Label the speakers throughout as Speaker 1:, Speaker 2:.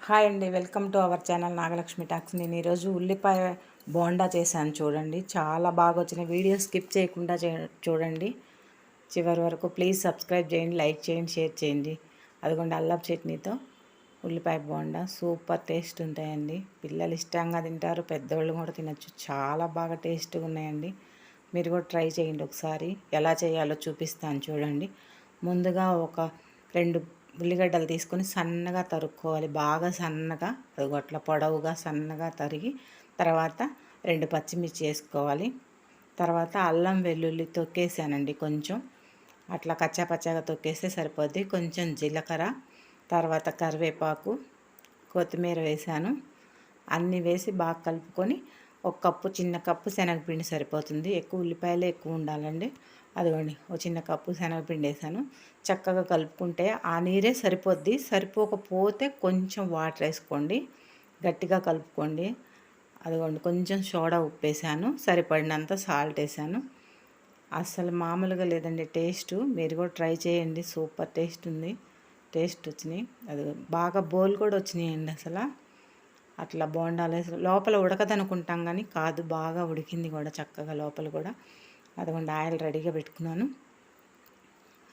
Speaker 1: Hi అండి, welcome to our channel Nagalakshmi talks. నేను ఈరోజు ఉల్లిపాయ బోండా చేశాను. చూడండి, చాలా బాగా వచ్చినాయి. వీడియో స్కిప్ చేయకుండా చూడండి చివరి వరకు. ప్లీజ్ సబ్స్క్రైబ్ చేయండి, లైక్ చేయండి, షేర్ చేయండి. అదిగోండి, అల్లపు చట్నీతో ఉల్లిపాయ బోండా సూపర్ టేస్ట్ ఉంటాయండి. పిల్లలు ఇష్టంగా తింటారు, పెద్దవాళ్ళు కూడా తినచ్చు. చాలా బాగా టేస్ట్గా ఉన్నాయండి. మీరు కూడా ట్రై చేయండి ఒకసారి. ఎలా చేయాలో చూపిస్తాను చూడండి. ముందుగా ఒక 2 ఉల్లిగడ్డలు తీసుకొని సన్నగా తరుక్కోవాలి. బాగా సన్నగా, అది అట్లా పొడవుగా సన్నగా తరిగి, తర్వాత 2 పచ్చిమిర్చి వేసుకోవాలి. తర్వాత అల్లం వెల్లుల్లి తొక్కేసానండి. కొంచెం అట్లా కచ్చాపచ్చాగా తొక్కేస్తే సరిపోద్ది. కొంచెం జీలకర్ర, తర్వాత కరివేపాకు, కొత్తిమీర వేసాను. అన్నీ వేసి బాగా కలుపుకొని, ఒక కప్పు, చిన్న కప్పు శనగపిండి సరిపోతుంది. ఎక్కువ ఉల్లిపాయలే ఎక్కువ ఉండాలండి. అదిగోండి, ఒక చిన్న కప్పు శనగపిండి వేసాను. చక్కగా కలుపుకుంటే ఆ నీరే సరిపోద్ది. సరిపోకపోతే కొంచెం వాటర్ వేసుకోండి, గట్టిగా కలుపుకోండి. అదిగోండి, కొంచెం సోడా ఉప్పు వేసాను, సరిపడినంత సాల్ట్ వేసాను. అస్సలు మామూలుగా లేదండి టేస్ట్. మీరు కూడా ట్రై చేయండి, సూపర్ టేస్ట్ ఉంది. టేస్ట్ వచ్చినాయి. అది బాగా బోల్ కూడా వచ్చినాయండి. అసలు అట్లా బోండాలు వేసి లోపల ఉడకదనుకుంటాం కానీ కాదు, బాగా ఉడికింది కూడా చక్కగా లోపల కూడా. అదిగోండి, ఆయిల్ రెడీగా పెట్టుకున్నాను.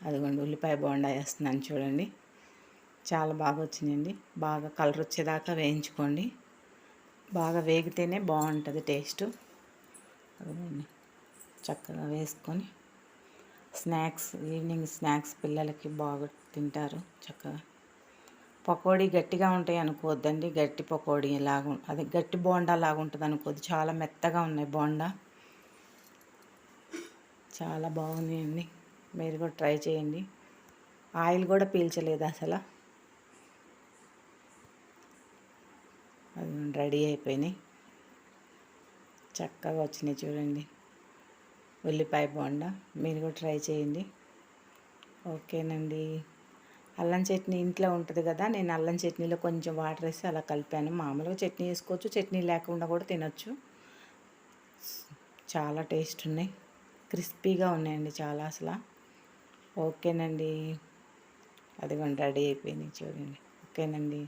Speaker 1: అదిగోండి, ఉల్లిపాయ బోండా వేస్తున్నాను చూడండి. చాలా బాగా వచ్చినాయండి. బాగా కలర్ వచ్చేదాకా వేయించుకోండి. బాగా వేగితేనే బాగుంటుంది టేస్ట్. అదిగోండి, చక్కగా వేసుకొని ఈవినింగ్ స్నాక్స్ పిల్లలకి బాగా తింటారు చక్కగా. పకోడీ గట్టిగా ఉంటాయి అనుకోవద్దండి, గట్టి పకోడీ లాగా, అది గట్టి బోండా లాగా ఉంటుంది అనుకోవద్దు. చాలా మెత్తగా ఉన్నాయి బోండా, చాలా బాగున్నాయండి. మీరు కూడా ట్రై చేయండి. ఆయిల్ కూడా పీల్చలేదు అసలు. అది రెడీ అయిపోయినాయి, చక్కగా వచ్చినాయి చూడండి ఉల్లిపాయ బోండా. మీరు కూడా ట్రై చేయండి. ఓకేనండి. అల్లం చట్నీ ఇంట్లో ఉంటుంది కదా, నేను అల్లం చట్నీలో కొంచెం వాటర్ వేసి అలా కలిపాను. మామూలుగా చట్నీ వేసుకోవచ్చు, చట్నీ లేకుండా కూడా తినొచ్చు. చాలా టేస్ట్ ఉన్నాయి, క్రిస్పీగా ఉన్నాయండి చాలా అసలు. ఓకేనండి, అదిగోండి రెడీ అయిపోయినాయి చూడండి. ఓకేనండి.